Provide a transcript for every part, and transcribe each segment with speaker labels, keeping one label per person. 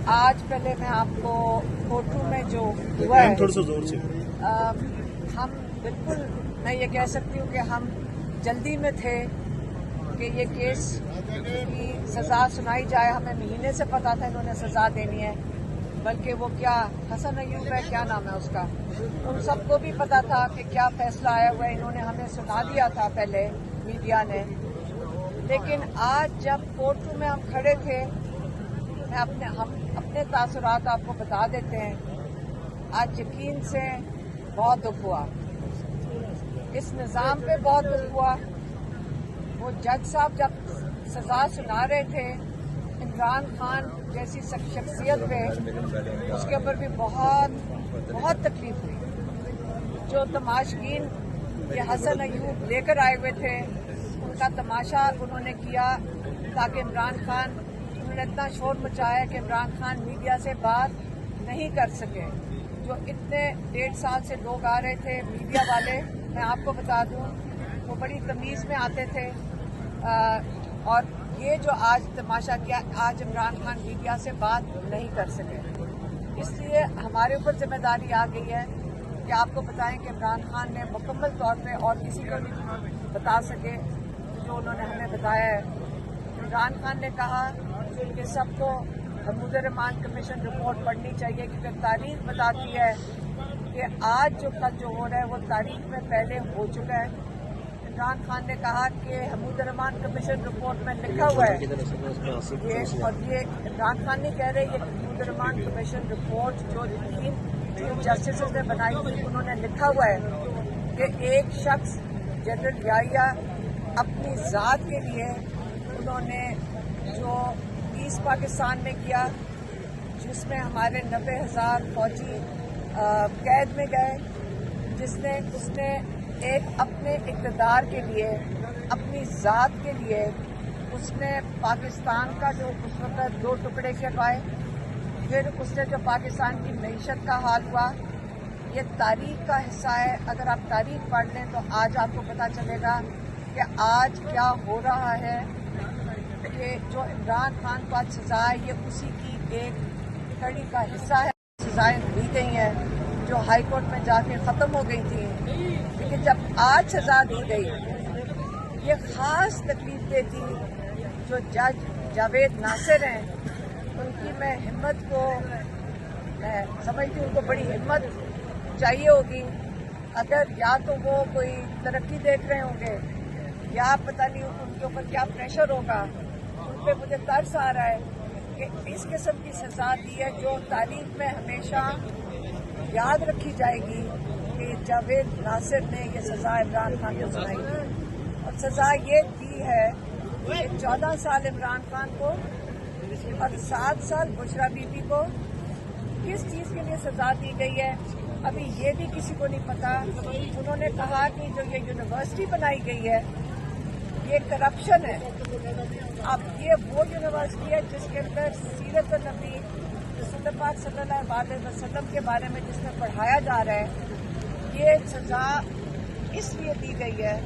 Speaker 1: आज पहले मैं आपको कोर्टू में जो हुआ है,
Speaker 2: थोड़ा सा जोर से
Speaker 1: हम बिल्कुल मैं ये कह सकती हूँ कि हम जल्दी में थे कि ये केस की सज़ा सुनाई जाए। हमें महीने से पता था इन्होंने सज़ा देनी है, बल्कि वो क्या हसन अयूब है, क्या नाम है उसका, उन सबको भी पता था कि क्या फैसला आया हुआ है। इन्होंने हमें सुना दिया था पहले मीडिया ने, लेकिन आज जब कोर्ट में हम खड़े थे, हम अपने तासुरात आपको बता देते हैं। आज यकीन से बहुत दुख हुआ, इस निज़ाम पे बहुत दुख हुआ। वो जज साहब जब सज़ा सुना रहे थे इमरान खान जैसी शख्सियत पे, उसके ऊपर भी बहुत तकलीफ हुई। जो तमाशगीन ये हसन अयूब लेकर आए हुए थे, उनका तमाशा उन्होंने किया ताकि इमरान खान, उन्होंने इतना शोर मचाया कि इमरान खान मीडिया से बात नहीं कर सके। जो इतने 1.5 साल से लोग आ रहे थे मीडिया वाले, मैं आपको बता दूं, वो बड़ी तमीज़ में आते थे, और ये जो आज तमाशा किया, आज इमरान खान मीडिया से बात नहीं कर सके। इसलिए हमारे ऊपर जिम्मेदारी आ गई है कि आपको बताएं कि इमरान खान ने मुकम्मल तौर पे और किसी को भी बता सके जो उन्होंने हमें बताया है। इमरान खान ने कहा कि सबको महमूद रहमान कमीशन रिपोर्ट पढ़नी चाहिए, क्योंकि तारीख बताती है कि आज जो कल जो हो रहा है वो तारीख में पहले हो चुका है। इमरान खान ने कहा कि महमूद रहमान कमीशन रिपोर्ट में लिखा हुआ है ये, और ये इमरान खान नहीं कह रहे, ये महमूद रहमान कमीशन रिपोर्ट जो चीफ जस्टिस ने बनाई थी, उन्होंने लिखा हुआ है कि एक शख्स जनरल याहिया अपनी ज़ात के लिए उन्होंने जो ईस्ट पाकिस्तान में किया, जिसमें हमारे 90,000 फौजी कैद में गए, उसने एक अपने इक़्तिदार के लिए, अपनी ज़ात के लिए, उसने पाकिस्तान का जो उस वक्त 2 टुकड़े करवाए। फिर उसने जो पाकिस्तान की मईशत का हाल हुआ, ये तारीख का हिस्सा है। अगर आप तारीख पढ़ लें तो आज आपको पता चलेगा कि आज क्या हो रहा है, कि जो इमरान खान को आज सज़ा है ये उसी की एक कड़ी का हिस्सा है। सज़ाएं दी गई हैं जो हाई कोर्ट में जाके ख़त्म हो गई थी, लेकिन जब आज सज़ा दी गई, ये ख़ास तकलीफ देती जो जज जावेद नासिर हैं, उनकी मैं हिम्मत को मैं समझती हूँ, उनको बड़ी हिम्मत चाहिए होगी। अगर या तो वो कोई तरक्की देख रहे होंगे, या पता नहीं उनके ऊपर क्या प्रेशर होगा, उन पे मुझे तरस आ रहा है कि इस किस्म की सज़ा दी है जो तारीख में हमेशा याद रखी जाएगी कि जावेद नासिर ने ये सज़ा इमरान खान को सुनाई थी। और सज़ा ये दी है कि 14 साल इमरान खान को और 7 साल बुशरा बीबी को किस चीज़ के लिए सज़ा दी गई है, अभी ये भी किसी को नहीं पता। उन्होंने कहा कि जो ये यूनिवर्सिटी बनाई गई है ये करप्शन है। अब ये वो यूनिवर्सिटी है जिसके अंदर सीरत नबी रसूल पाक सल्लल्लाहु अलैहि वसल्लम के बारे में जिसमें पढ़ाया जा रहा है। ये सज़ा इसलिए दी गई है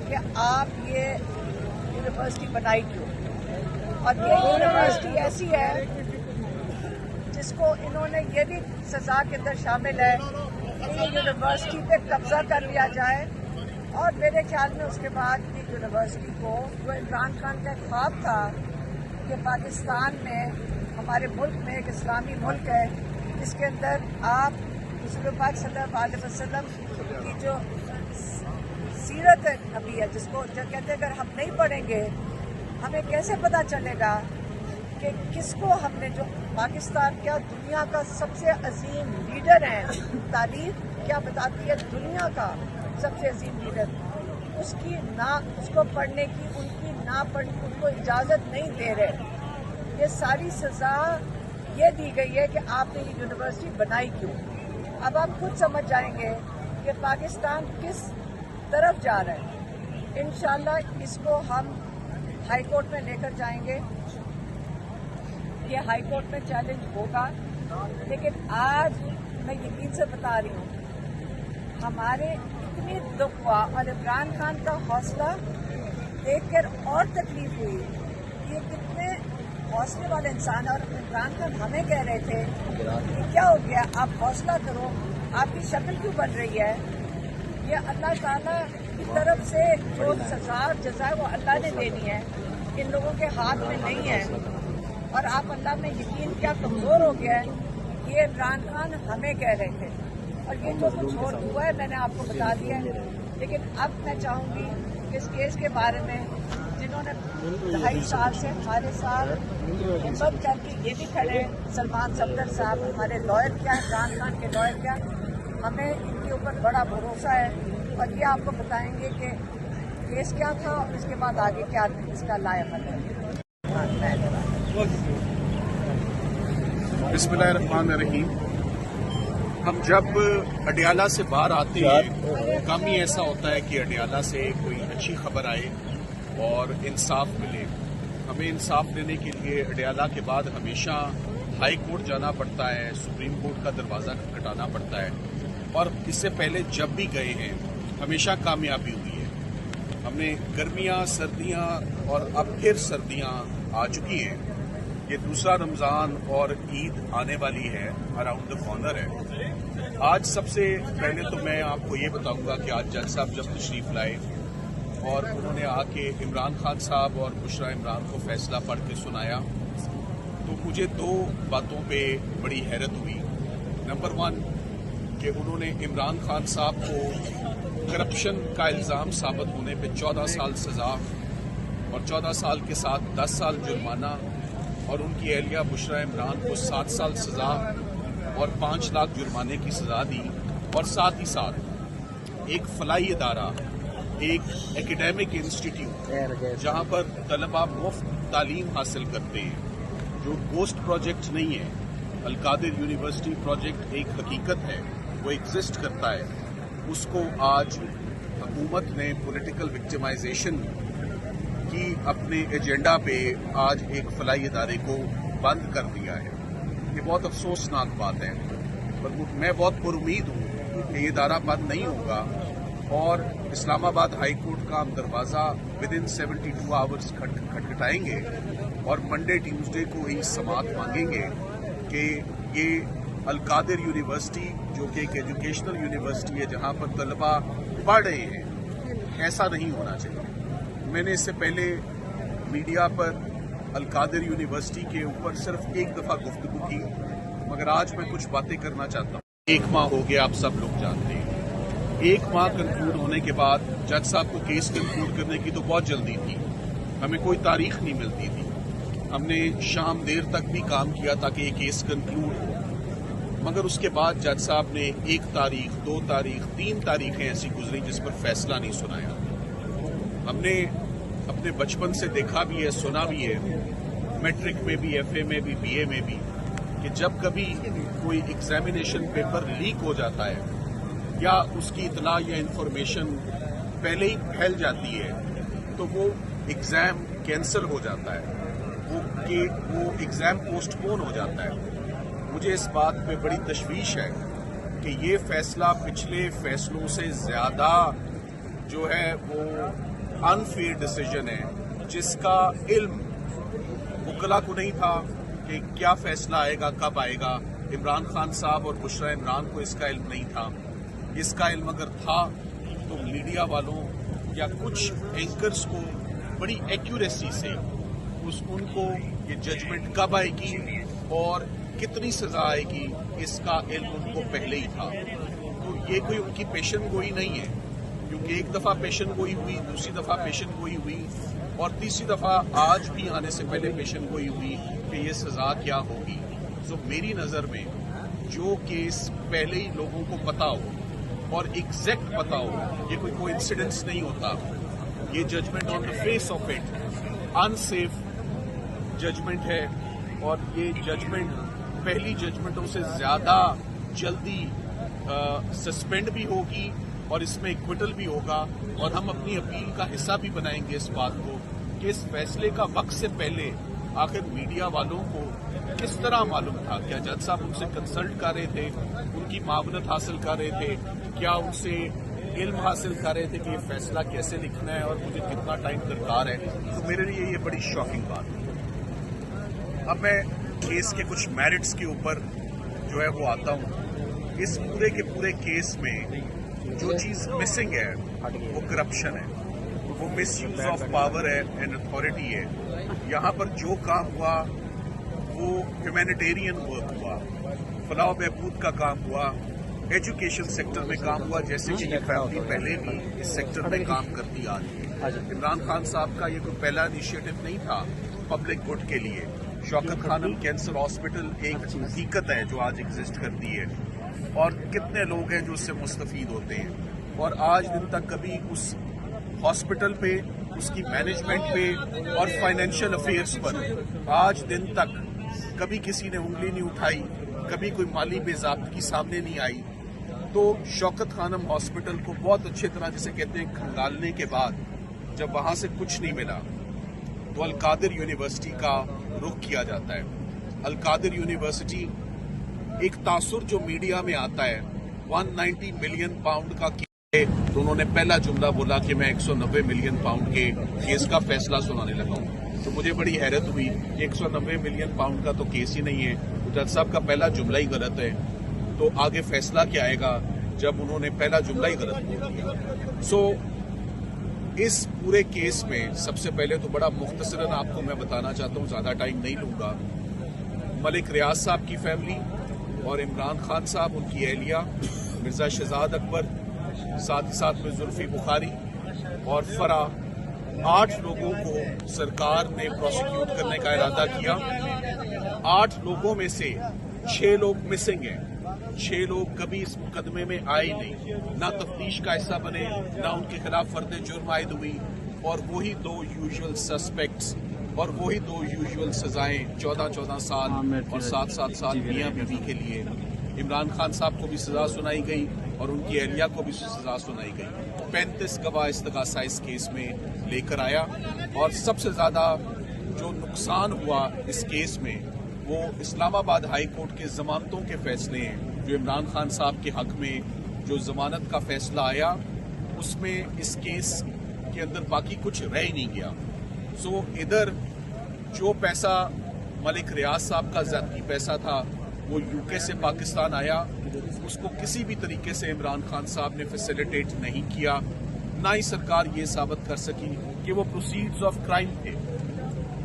Speaker 1: कि आप ये यूनिवर्सिटी बनाई क्यों, और ये यूनिवर्सिटी ऐसी है जिसको इन्होंने ये भी सज़ा के अंदर शामिल है कि ये यूनिवर्सिटी पे कब्जा कर लिया जाए। और मेरे ख्याल में उसके बाद की यूनिवर्सिटी को, जो इमरान खान का ख्वाब था कि पाकिस्तान में, हमारे मुल्क में एक इस्लामी मुल्क है जिसके अंदर आप रसूल पाक सल्लल्लाहु अलैहि वसल्लम की जो सीरत नबी है, जिसको जो कहते हैं अगर हम नहीं पढ़ेंगे हमें कैसे पता चलेगा कि किसको हमने, जो पाकिस्तान क्या दुनिया का सबसे अजीम लीडर है, तारीख क्या बताती है, दुनिया का सबसे अजीम लीडर, उसको पढ़ने की उनको इजाज़त नहीं दे रहे। ये सारी सज़ा ये दी गई है कि आपने ये यूनिवर्सिटी बनाई क्यों। अब आप खुद समझ जाएंगे कि पाकिस्तान किस तरफ जा रहा है। इंशाअल्लाह इसको हम हाई कोर्ट में लेकर जाएंगे, ये हाई कोर्ट में चैलेंज होगा। लेकिन आज मैं यकीन से बता रही हूँ, हमारे इतनी दुख हुआ और इमरान खान का हौसला देखकर और तकलीफ हुई। ये कितने हौसले वाले इंसान है। और इमरान खान हमें कह रहे थे कि क्या हो गया, आप हौसला करो, आपकी शक्ल क्यों बन रही है। ये अल्लाह ताला की तरफ से जो सजा जजा है वो अल्लाह ने देनी है, इन लोगों के हाथ में नहीं है। और आप अल्लाह में यकीन क्या कमजोर हो गया है, ये इमरान खान हमें कह रहे थे। और ये जो कुछ और हुआ है मैंने आपको बता दिया है। लेकिन अब मैं चाहूंगी कि इस केस के बारे में जिन्होंने 2.5 साल से हमारे साथ हिम्मत करके ये भी खड़े हैं, सलमान सफदर साहब हमारे लॉयर क्या, इमरान खान के लॉयर क्या, हमें इनके ऊपर बड़ा भरोसा है। और ये आपको बताएंगे कि केस क्या था और इसके बाद आगे क्या इसका लायक है।
Speaker 2: बिस्मिल्लाहिर्रहमानिर्रहीम। हम जब अडियाला से बाहर आते हैं, कम ही ऐसा होता है कि अडियाला से कोई अच्छी खबर आए और इंसाफ मिले। हमें इंसाफ देने के लिए अडियाला के बाद हमेशा हाई कोर्ट जाना पड़ता है, सुप्रीम कोर्ट का दरवाज़ा खटखटाना पड़ता है। और इससे पहले जब भी गए हैं हमेशा कामयाबी हुई है। हमने गर्मियाँ, सर्दियाँ और अब फिर सर्दियाँ आ चुकी हैं। ये दूसरा रमज़ान और ईद आने वाली है, अराउंड द कॉर्नर है। आज सबसे पहले तो मैं आपको ये बताऊंगा कि आज जज साहब जब तशरीफ लाए और उन्होंने आके इमरान खान साहब और बुशरा इमरान को फैसला पढ़ के सुनाया, तो मुझे 2 बातों पे बड़ी हैरत हुई। नंबर 1 कि उन्होंने इमरान खान साहब को करप्शन का इल्ज़ाम साबित होने पे 14 साल सज़ा और 14 साल के साथ 10 साल जुर्माना, और उनकी एहलिया बुशरा इमरान को 7 साल सज़ा और 5 लाख जुर्माने की सज़ा दी। और साथ ही साथ एक फलाई इदारा, एक एकेडमिक इंस्टीट्यूट जहां पर तलबा मुफ्त तालीम हासिल करते हैं, जो गोस्ट प्रोजेक्ट नहीं है, अल-कादिर यूनिवर्सिटी प्रोजेक्ट एक हकीकत है, वो एग्जिस्ट करता है, उसको आज हुकूमत ने पॉलिटिकल विक्टिमाइजेशन की अपने एजेंडा पे आज एक फलाई इदारे को बंद कर दिया है। ये बहुत अफसोसनाक बात है, पर मैं बहुत पुरुमीद हूँ कि ये इदारा बंद नहीं होगा और इस्लामाबाद हाई कोर्ट का हम दरवाज़ा विदिन 72 आवर्स खटखटाएंगे और मंडे ट्यूसडे को ही समाअत मांगेंगे कि ये अल-कादिर यूनिवर्सिटी, जो कि एक एजुकेशनल यूनिवर्सिटी है जहाँ पर तलबा पढ़ रहे हैं, ऐसा नहीं होना चाहिए। मैंने इससे पहले मीडिया पर अल-कादिर यूनिवर्सिटी के ऊपर सिर्फ एक दफ़ा गुफ्तगू की, मगर आज मैं कुछ बातें करना चाहता हूँ। 1 माह हो गया, आप सब लोग जानते हैं। 1 माह कंक्लूड होने के बाद जज साहब को केस कंक्लूड करने की तो बहुत जल्दी थी, हमें कोई तारीख नहीं मिलती थी। हमने शाम देर तक भी काम किया ताकि ये केस कंक्लूड हो, मगर उसके बाद जज साहब ने 1 तारीख, 2 तारीख, 3 तारीखें ऐसी गुजरी जिस पर फैसला नहीं सुनाया। हमने अपने बचपन से देखा भी है, सुना भी है, मैट्रिक में भी, FA में भी, BA में भी, कि जब कभी कोई एग्जामिनेशन पेपर लीक हो जाता है या उसकी इतला या इंफॉर्मेशन पहले ही फैल जाती है तो वो एग्जाम कैंसिल हो जाता है, वो एग्जाम पोस्टपोन हो जाता है। मुझे इस बात पे बड़ी तशवीश है कि ये फैसला पिछले फैसलों से ज्यादा जो है वो अनफेयर डिसीजन है, जिसका इल्म वकला को नहीं था कि क्या फैसला आएगा, कब आएगा। इमरान खान साहब और बुशरा इमरान को इसका इल्म नहीं था। इसका इल्म अगर था तो मीडिया वालों या कुछ एंकर्स को बड़ी एक्यूरेसी से उनको ये जजमेंट कब आएगी और कितनी सजा आएगी, इसका इल्म उनको पहले ही था। तो ये कोई उनकी पेशन गोई नहीं है, क्योंकि एक दफा पेशन गोई हुई, दूसरी दफा पेशन गोई हुई और तीसरी दफा आज भी आने से पहले पेशन गोई हुई कि ये सजा क्या होगी। तो मेरी नजर में जो केस पहले ही लोगों को पता हो और एग्जैक्ट पता हो, ये कोई कोइंसिडेंस नहीं होता। ये judgement on the face of it unsafe judgement है और ये जजमेंट पहली जजमेंटों से ज्यादा जल्दी सस्पेंड भी होगी और इसमें एक्विटल भी होगा। और हम अपनी अपील का हिस्सा भी बनाएंगे इस बात को कि इस फैसले का वक्त से पहले आखिर मीडिया वालों को किस तरह मालूम था। क्या जज साहब उनसे कंसल्ट कर रहे थे, उनकी मावनत हासिल कर रहे थे, क्या उनसे इल्म हासिल कर रहे थे कि ये फैसला कैसे लिखना है और मुझे कितना टाइम दरकार है। तो मेरे लिए ये बड़ी शॉकिंग बात है। अब मैं केस के कुछ मेरिट्स के ऊपर जो है वो आता हूँ। इस पूरे के पूरे केस में जो चीज़ मिसिंग है वो करप्शन है, वो मिसयूज ऑफ पावर है एंड अथॉरिटी है। यहाँ पर जो काम हुआ वो ह्यूमैनिटेरियन वर्क हुआ, फलाह बहबूद का काम हुआ, एजुकेशन सेक्टर में काम हुआ, जैसे कि ये फैमिली पहले भी इस सेक्टर में काम करती आ रही है। इमरान खान साहब का ये कोई पहला इनिशिएटिव नहीं था पब्लिक गुड के लिए। शौकत खानम कैंसर हॉस्पिटल एक हकीकत है जो आज एग्जिस्ट करती है, और कितने लोग हैं जो उससे मुस्तफीद होते हैं, और आज दिन तक कभी उस हॉस्पिटल पे, उसकी मैनेजमेंट पे और फाइनेंशियल अफेयर्स पर आज दिन तक कभी किसी ने उंगली नहीं उठाई, कभी कोई माली बेज़ाब्तगी सामने नहीं आई। तो शौकत खानम हॉस्पिटल को बहुत अच्छी तरह, जिसे कहते हैं, खंगालने के बाद जब वहां से कुछ नहीं मिला तो अल-कादिर यूनिवर्सिटी का रुख किया जाता है। अल-कादिर यूनिवर्सिटी एक तासुर जो मीडिया में आता है 190 मिलियन पाउंड का केस है, तो उन्होंने पहला जुमला बोला कि मैं 190 मिलियन पाउंड के केस का फैसला सुनाने लगा हूं। तो मुझे बड़ी हैरत हुई कि 190 मिलियन पाउंड का तो केस ही नहीं है, तो जज साहब का पहला जुमला ही गलत है, तो आगे फैसला क्या आएगा जब उन्होंने पहला जुमला ही गलत बोल दिया। सो इस पूरे केस में सबसे पहले तो बड़ा मुख्तसरन आपको मैं बताना चाहता हूं, ज्यादा टाइम नहीं लूंगा। मलिक रियाज साहब की फैमिली और इमरान खान साहब, उनकी अहलिया मिर्जा शहजाद अकबर, साथ ही साथ में जुल्फी बुखारी और फराह, 8 लोगों को सरकार ने प्रोसिक्यूट करने का इरादा किया। 8 लोगों में से 6 लोग मिसिंग हैं। 6 लोग कभी इस मुकदमे में आए नहीं, ना तफ्तीश का हिस्सा बने, ना उनके खिलाफ फर्द जुर्म आयद हुई, और वही 2 यूजुअल सस्पेक्ट्स और वही 2 यूजुअल सजाएं 14-14 साल और 7-7 साल मियां बीवी के लिए। इमरान खान साहब को भी सजा सुनाई गई और उनकी अहलिया को भी सजा सुनाई गई। 35 गवाह इस्तगासा इस केस में लेकर आया, और सबसे ज्यादा जो नुकसान हुआ इस केस में वो इस्लामाबाद हाई कोर्ट के जमानतों के फैसले हैं। जो इमरान खान साहब के हक में जो जमानत का फैसला आया, उसमें इस केस के अंदर बाकी कुछ रह ही नहीं गया। सो इधर जो पैसा मलिक रियाज साहब का ज़ाती पैसा था वो यूके से पाकिस्तान आया, उसको किसी भी तरीके से इमरान खान साहब ने फैसिलिटेट नहीं किया, ना ही सरकार ये साबित कर सकी कि वो प्रोसीड्स ऑफ क्राइम थे,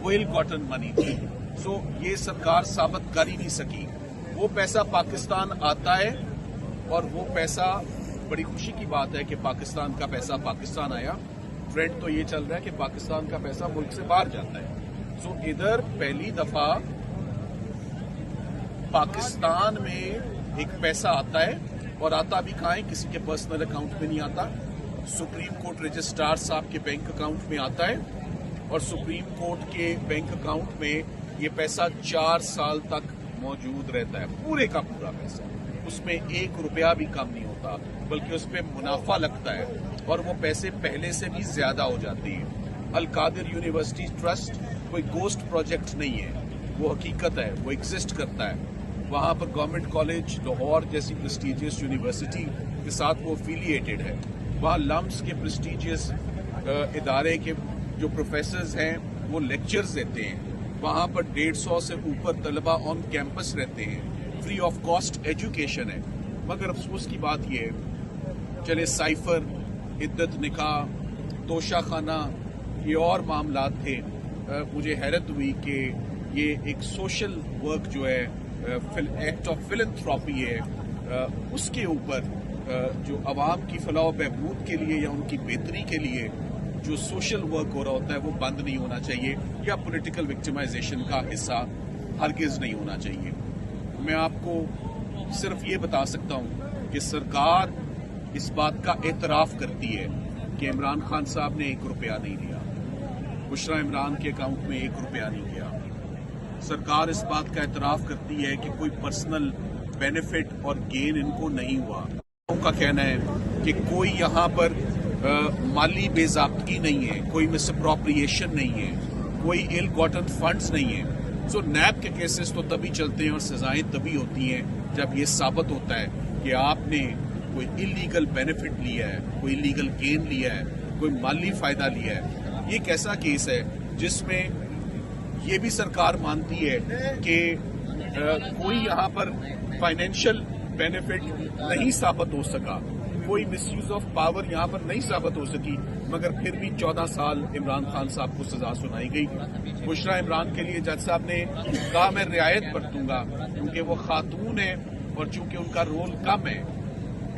Speaker 2: वो इल गॉटन मनी थी। सो ये सरकार साबित कर ही नहीं सकी। वो पैसा पाकिस्तान आता है, और वो पैसा, बड़ी खुशी की बात है कि पाकिस्तान का पैसा पाकिस्तान आया। ट्रेंड तो ये चल रहा है कि पाकिस्तान का पैसा मुल्क से बाहर जाता है। सो इधर पहली दफा पाकिस्तान में एक पैसा आता है, और आता भी कहाँ है, किसी के पर्सनल अकाउंट में नहीं आता, सुप्रीम कोर्ट रजिस्ट्रार साहब के बैंक अकाउंट में आता है, और सुप्रीम कोर्ट के बैंक अकाउंट में ये पैसा 4 साल तक मौजूद रहता है, पूरे का पूरा पैसा। उसमें 1 रुपया भी कम नहीं होता, बल्कि उस पर मुनाफा लगता है, और वो पैसे पहले से भी ज्यादा हो जाती है। अल-कादिर यूनिवर्सिटी ट्रस्ट कोई गोस्ट प्रोजेक्ट नहीं है, वो हकीकत है, वो एग्जिस्ट करता है। वहां पर गवर्नमेंट कॉलेज लाहौर जैसी प्रेस्टिजियस यूनिवर्सिटी के साथ वो एफिलिएटेड है। वहाँ लम्स के प्रेस्टिजियस इदारे के जो प्रोफेसर्स हैं वो लेक्चर्स देते हैं। वहाँ पर 150 से ऊपर तलबा ऑन कैंपस रहते हैं, फ्री ऑफ कॉस्ट एजुकेशन है। मगर अफसोस की बात ये है, चले साइफर, इद्दत निकाह, तोशा खाना, ये और मामलात थे। मुझे हैरत हुई कि ये एक सोशल वर्क जो है, एक्ट ऑफ फिलैंथ्रोपी है, उसके ऊपर जो अवाम की फलाह बहबूद के लिए या उनकी बेहतरी के लिए जो सोशल वर्क हो रहा होता है वो बंद नहीं होना चाहिए, या पॉलिटिकल विक्टिमाइजेशन का हिस्सा हरगिज नहीं होना चाहिए। मैं आपको सिर्फ ये बता सकता हूँ कि सरकार इस बात का एतराफ करती है कि इमरान खान साहब ने 1 रुपया नहीं लिया, बुशरा इमरान के अकाउंट में 1 रुपया नहीं गया। सरकार इस बात का एतराफ करती है कि कोई पर्सनल बेनिफिट और गेन इनको नहीं हुआ। उनका कहना है कि कोई यहाँ पर माली बेज़ाब्तगी नहीं है, कोई मिसअप्रोप्रिएशन नहीं है, कोई इल गॉटन फंड्स नहीं है। सो नैब के केसेस तो तभी चलते हैं और सजाएं तभी होती हैं जब ये साबित होता है कि आपने कोई इलीगल बेनिफिट लिया है, कोई इलीगल गेन लिया है, कोई माली फायदा लिया है। ये एक ऐसा केस है जिसमें ये भी सरकार मानती है कि कोई यहाँ पर फाइनेंशियल बेनिफिट नहीं साबित हो सका, कोई मिसयूज ऑफ पावर यहाँ पर नहीं साबित हो सकी, मगर फिर भी 14 साल इमरान खान साहब को सजा सुनाई गई। बुशरा इमरान के लिए जज साहब ने कहा मैं रियायत बरतूंगा क्योंकि वो खातून है और चूंकि उनका रोल कम है।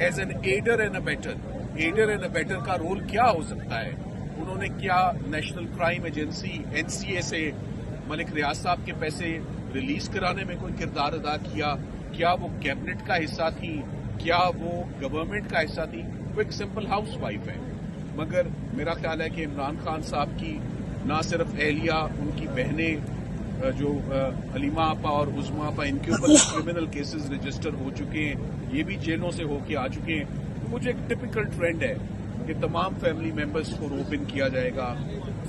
Speaker 2: As an aider and abettor का रोल क्या हो सकता है? उन्होंने क्या नेशनल क्राइम एजेंसी NCA से मलिक रियाज साहब के पैसे रिलीज कराने में कोई किरदार अदा किया? क्या वो कैबिनेट का हिस्सा थी? क्या वो गवर्नमेंट का हिस्सा थी? वो एक सिंपल हाउस वाइफ है। मगर मेरा ख्याल है कि इमरान खान साहब की ना सिर्फ एहलिया, उनकी बहनें जो हलीमा आपा और उज़मा आपा, इनके ऊपर क्रिमिनल केसेस रजिस्टर हो चुके हैं, ये भी जेलों से होके आ चुके हैं। तो मुझे एक टिपिकल ट्रेंड है कि तमाम फैमिली मेंबर्स को रोप इन किया जाएगा,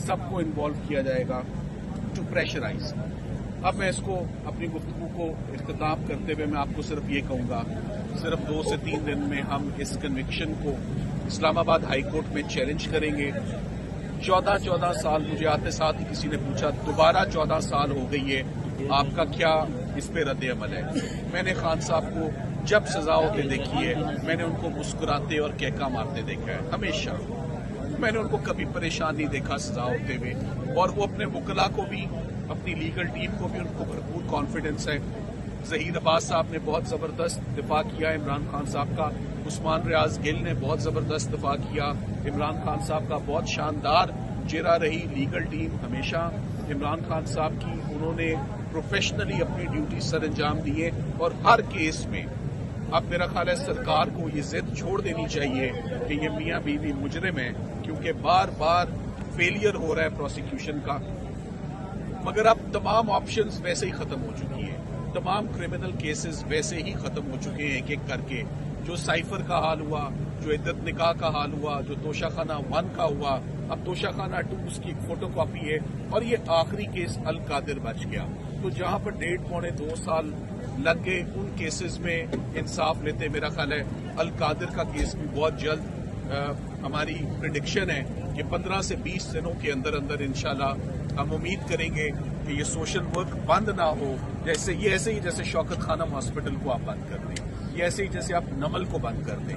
Speaker 2: सबको इन्वॉल्व किया जाएगा टू प्रेशराइज। अब मैं इसको अपनी गुफ्तगू को इख्तिताम करते हुए मैं आपको सिर्फ ये कहूंगा, सिर्फ 2 से 3 दिन में हम इस कन्विक्शन को इस्लामाबाद हाई कोर्ट में चैलेंज करेंगे। 14 साल, मुझे आते साथ ही किसी ने पूछा दोबारा 14 साल हो गई है, आपका क्या इस पे रद्द अमल है? मैंने खान साहब को जब सजा होते देखी है, मैंने उनको मुस्कुराते और कहका मारते देखा है हमेशा। मैंने उनको कभी परेशान नहीं देखा सजा होते हुए, और वो अपने वकला को भी, अपनी लीगल टीम को भी उनको भरपूर कॉन्फिडेंस है। ज़हीर अब्बास साहब ने बहुत ज़बरदस्त दिफा किया इमरान खान साहब का, उस्मान रियाज गिल ने बहुत ज़बरदस्त दिफा किया इमरान खान साहब का, बहुत शानदार चेहरा रही लीगल टीम हमेशा इमरान खान साहब की। उन्होंने प्रोफेशनली अपनी ड्यूटी सर अंजाम दिए और हर केस में अब मेरा ख्याल है सरकार को ये जिद छोड़ देनी चाहिए कि ये मियाँ बीवी मुजरिम है, क्योंकि बार बार फेलियर हो रहा है प्रोसिक्यूशन का। मगर अब तमाम ऑप्शंस वैसे ही खत्म हो चुकी है, तमाम क्रिमिनल केसेस वैसे ही खत्म हो चुके हैं एक एक करके। जो साइफर का हाल हुआ, जो इद्दत निकाह का हाल हुआ, जो तोशाखाना 1 का हुआ, अब तोशाखाना 2 उसकी एक फोटोकॉपी है, और ये आखिरी केस अल कादिर बच गया। तो जहां पर 1.5-2 साल लग गए, उन केसेस में इंसाफ लेते मेरा ख्याल है अल कादिर का केस भी बहुत जल्द, हमारी प्रिडिक्शन है कि 15 से 20 दिनों के अंदर अंदर इंशाल्लाह हम उम्मीद करेंगे कि ये सोशल वर्क बंद ना हो। ऐसे ही जैसे शौकत खानम हॉस्पिटल को आप बंद कर दें, ये ऐसे ही जैसे आप नमल को बंद कर दें,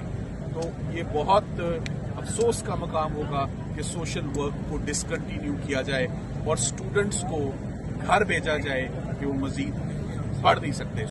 Speaker 2: तो ये बहुत अफसोस का मकाम होगा कि सोशल वर्क को डिसकंटिन्यू किया जाए और स्टूडेंट्स को घर भेजा जाए कि वो मजीद पढ़ नहीं सकते।